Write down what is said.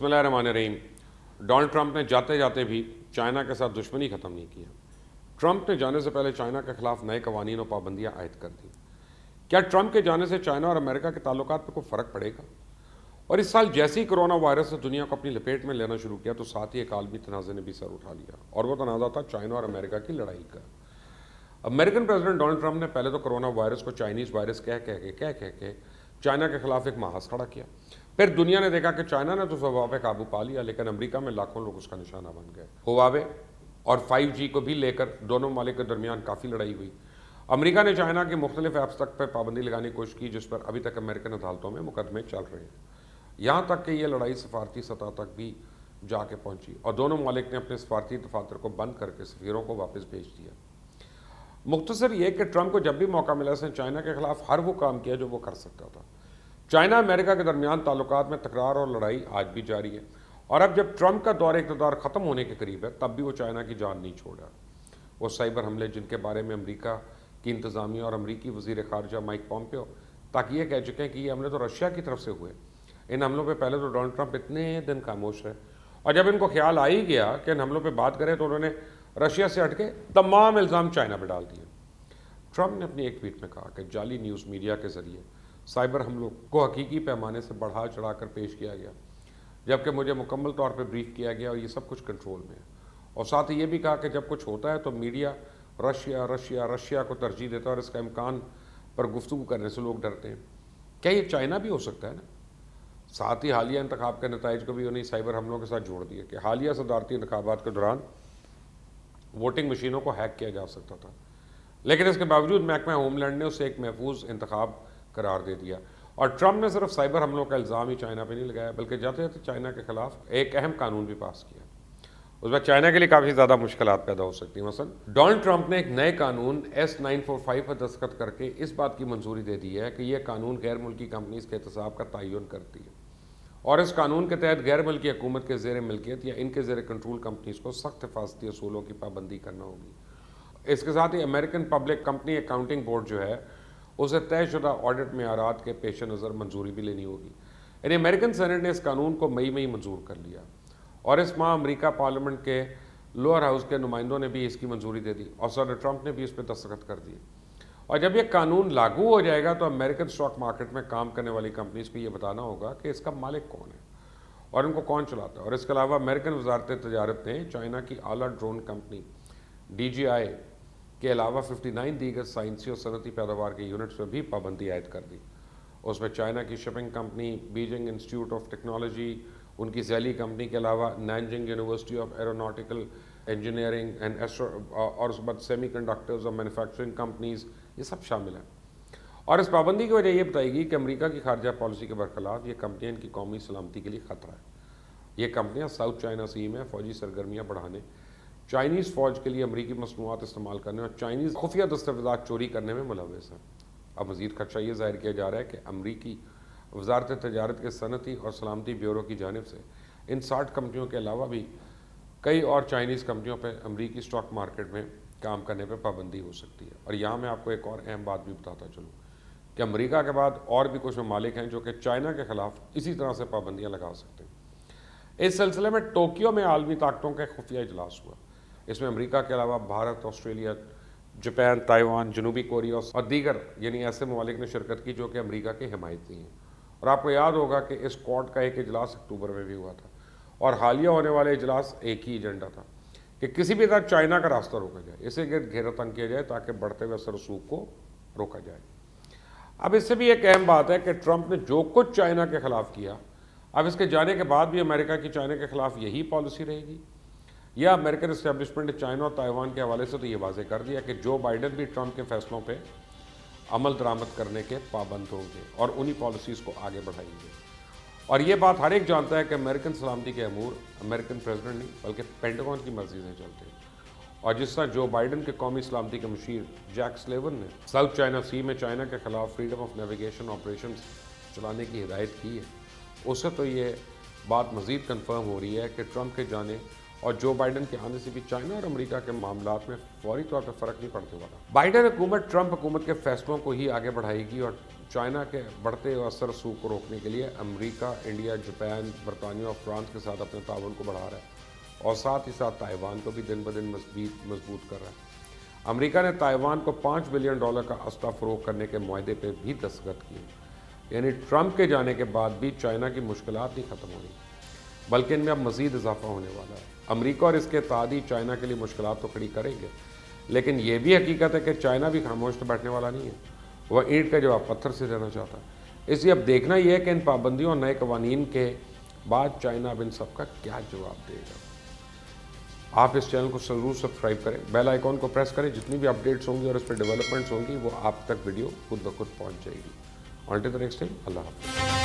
बिस्मिल्लाहिर्रहमानिर्रहीम। Donald Trump ने जाते जाते भी चाइना के साथ दुश्मनी ख़त्म नहीं किया। ट्रंप ने जाने से पहले चाइना के खिलाफ नए कवानीन और पाबंदियाँ आयद कर दी। क्या ट्रंप के जाने से चाइना और अमेरिका के ताल्लुकात पर कोई फ़र्क पड़ेगा? और इस साल जैसे ही कोरोना वायरस ने दुनिया को अपनी लपेट में लेना शुरू किया तो साथ ही एक आलमी तनाज़े ने भी सर उठा लिया, और वो तनाज़ा था चाइना और अमेरिका की लड़ाई का। अमेरिकन प्रेसिडेंट डोनाल्ड ट्रंप ने पहले तो कोरोना वायरस को चाइनीज़ वायरस कह के चाइना के खिलाफ एक महाज खड़ा किया। फिर दुनिया ने देखा कि चाइना ने तो वबा पे काबू पा लिया, लेकिन अमेरिका में लाखों लोग उसका निशाना बन गए। हुआवे और 5G को भी लेकर दोनों ममालिक के दरमियान काफ़ी लड़ाई हुई। अमेरिका ने चाइना के मुख्तलिफ ऐप्स तक पर पाबंदी लगाने की कोशिश की, जिस पर अभी तक अमेरिकन अदालतों में मुकदमे चल रहे हैं। यहाँ तक कि यह लड़ाई सफारती सतह तक भी जाके पहुँची और दोनों ममालिक ने अपने सफारती दफातर को बंद करके सफीरों को वापस भेज दिया। मुख्तसर ये कि ट्रंप को जब भी मौका मिला उसने चाइना के खिलाफ हर वो काम किया जो वो कर सकता था। चाइना अमेरिका के दरमियान ताल्लुकात में तकरार और लड़ाई आज भी जारी है, और अब जब ट्रंप का दौर इक़्तिदार ख़त्म होने के करीब है तब भी वो चाइना की जान नहीं छोड़ा। वो साइबर हमले जिनके बारे में अमेरिका की इंतज़ामिया और अमरीकी वज़ीर ख़ारजा माइक पॉम्पियो ताकि ये कह चुके हैं कि ये हमले तो रशिया की तरफ से हुए। इन हमलों पर पहले तो डोनाल्ड ट्रंप इतने दिन खामोश रहे, और जब इनको ख्याल आ ही गया कि इन हमलों पर बात करें तो उन्होंने रशिया से हट के तमाम इल्ज़ाम चाइना पर डाल दिए। ट्रंप ने अपनी एक ट्वीट में कहा कि जाली न्यूज़ मीडिया के ज़रिए साइबर हमलों को हकीकी पैमाने से बढ़ा चढ़ा कर पेश किया गया, जबकि मुझे मुकम्मल तौर पर ब्रीफ किया गया और ये सब कुछ कंट्रोल में है। और साथ ही ये भी कहा कि जब कुछ होता है तो मीडिया रशिया रशिया रशिया को तरजीह देता है और इसका इम्कान पर गुफ्तगू करने से लोग डरते हैं। क्या ये चाइना भी हो सकता है ना? साथ ही हालिया इंतखाब के नताइज को भी उन्हें साइबर हमलों के साथ जोड़ दिया कि हालिया सदारती इंतखाबात के दौरान वोटिंग मशीनों को हैक किया जा सकता था, लेकिन इसके बावजूद महकमा होमलैंड ने उसे एक महफूज इंतखाब करार दे दिया। और ट्रंप ने सिर्फ साइबर हमलों का इल्ज़ाम ही चाइना पे नहीं लगाया, बल्कि जाते जाते चाइना के खिलाफ एक अहम कानून भी पास किया। उसमें चाइना के लिए काफ़ी ज़्यादा मुश्किलात पैदा हो सकती हैं। मसलन डोनाल्ड ट्रंप ने एक नए कानून S-945 पर दस्तखत करके इस बात की मंजूरी दे दी है कि यह कानून गैर मुल्की कंपनीज़ के एहतसाब का तयन करती है, और इस कानून के तहत गैर मुल्की हुकूमत के ज़ेर मिल्कियत या इनके ज़ेर कंट्रोल कंपनीज़ को सख्त हिफाजती असूलों की पाबंदी करना होगी। इसके साथ ही American public company accounting board जो है उसे तयशुदा ऑडिट मेयारात के पेश नज़र मंजूरी भी लेनी होगी। यानी अमेरिकन सेनेट ने इस कानून को मई में ही मंजूर कर लिया, और इस माह अमेरिका पार्लियामेंट के लोअर हाउस के नुमाइंदों ने भी इसकी मंजूरी दे दी और सदर ट्रंप ने भी इस पर दस्तखत कर दिए। और जब यह कानून लागू हो जाएगा तो अमेरिकन स्टॉक मार्केट में काम करने वाली कंपनीज को ये बताना होगा कि इसका मालिक कौन है और इनको कौन चलाता है। और इसके अलावा अमेरिकन वजारत तजारत ने चाइना की आला ड्रोन कंपनी DJI के अलावा 59 दीगर साइंसी और सनती पैदावार के यूनिट्स पर भी पाबंदी आयद कर दी। उसमें चाइना की shipping company Beijing institute of technology, उनकी जैली कंपनी के अलावा Nanjing university of aeronautical engineering and और उसके बाद सेमी कंडक्टर्स और मैन्युफैक्चरिंग कंपनीज, ये सब शामिल हैं। और इस पाबंदी की वजह ये बताएगी कि अमेरिका की खारजा पॉलिसी के बरखिलाफ ये कंपनियाँ इनकी कौमी सलामती के लिए ख़तरा है। ये कंपनियाँ साउथ चाइना सी में फ़ौजी सरगर्मियाँ बढ़ाने, चाइनीज़ फ़ौज के लिए अमरीकी मसनूआत इस्तेमाल करने और चाइनीज़ खुफिया दस्तावेज़ात चोरी करने में मुलव्वस है। अब मज़ीद खदशा ये ज़ाहिर किया जा रहा है कि अमरीकी वजारत तजारत के सनती और सलामती ब्यूरो की जानिब से इन 60 कंपनियों के अलावा भी कई और चाइनीज़ कंपनियों पर अमरीकी स्टॉक मार्केट में काम करने पर पाबंदी हो सकती है। और यहाँ मैं आपको एक और अहम बात भी बताता चलूँ कि अमेरिका के बाद और भी कुछ ममालिक हैं जो कि चाइना के ख़िलाफ़ इसी तरह से पाबंदियाँ लगा सकते हैं। इस सिलसिले में टोक्यो में आलमी ताकतों का खुफिया इजलास हुआ। इसमें अमेरिका के अलावा भारत, ऑस्ट्रेलिया, जापान, ताइवान, जनूबी कोरिया और दीगर यानी ऐसे ममालिक ने शिरकत की जो कि अमेरिका के हिमायती हैं। और आपको याद होगा कि इस क्वाड का एक इजलास अक्टूबर में भी हुआ था, और हालिया होने वाले इजलास एक ही एजेंडा था कि किसी भी तरह चाइना का रास्ता रोका जाए, इसे घेरा तंग किया जाए ताकि बढ़ते हुए असर रसूख को रोका जाए। अब इससे भी एक अहम बात है कि ट्रंप ने जो कुछ चाइना के खिलाफ किया, अब इसके जाने के बाद भी अमेरिका की चाइना के खिलाफ यही पॉलिसी रहेगी, या अमेरिकन इस्टेब्लिशमेंट ने चाइना और ताइवान के हवाले से तो ये वाज़ेह कर दिया कि जो बाइडन भी ट्रंप के फैसलों पे अमल दरामद करने के पाबंद होंगे और उन्हीं पॉलिसीज़ को आगे बढ़ाएंगे। और ये बात हर एक जानता है कि अमेरिकन सलामती के अमूर अमेरिकन प्रेसिडेंट नहीं बल्कि पेंटागन की मर्जी से चलते हैं। और जिस तरह जो बाइडन के कौमी सलामती के मुशीर जैक स्लेवन ने साउथ चाइना सी में चाइना के खिलाफ फ्रीडम ऑफ नेविगेशन ऑपरेशन चलाने की हिदायत की है, उससे तो ये बात मज़ीद कन्फर्म हो रही है कि ट्रंप के जाने और जो बाइडन के आने से भी चाइना और अमेरिका के मामलात में फौरी तौर पर फ़र्क नहीं पड़ने वाला। बाइडन हुकूमत ट्रंप हुकूमत के फैसलों को ही आगे बढ़ाएगी और चाइना के बढ़ते हुए असर सूख को रोकने के लिए अमेरिका, इंडिया, जापान, बरतानिया और फ्रांस के साथ अपने ताउन को बढ़ा रहा है और साथ ही साथ ताइवान को भी दिन ब दिन मजबूत कर रहा है। अमेरिका ने ताइवान को $5 बिलियन का असला फ़रोख्त करने के मुआहदे पर भी दस्तखत किए। यानी ट्रंप के जाने के बाद भी चाइना की मुश्किलात नहीं ख़त्म होनी, बल्कि इनमें अब मज़ीद इजाफा होने वाला है। अमेरिका और इसके इत्तेहादी चाइना के लिए मुश्किलात तो खड़ी करेंगे, लेकिन ये भी हकीकत है कि चाइना भी खामोश तो बैठने वाला नहीं है, वह ईंट का जवाब पत्थर से देना चाहता है। इसलिए अब देखना यह है कि इन पाबंदियों और नए कवानीन के बाद चाइना अब इन सब का क्या जवाब देगा। आप इस चैनल को ज़रूर सब्सक्राइब करें, बेल आइकॉन को प्रेस करें। जितनी भी अपडेट्स होंगी और इस पर डेवलपमेंट्स होंगी वो आप तक वीडियो खुद ब खुद पहुँच जाएगी। Until the next time, Allah Hafiz.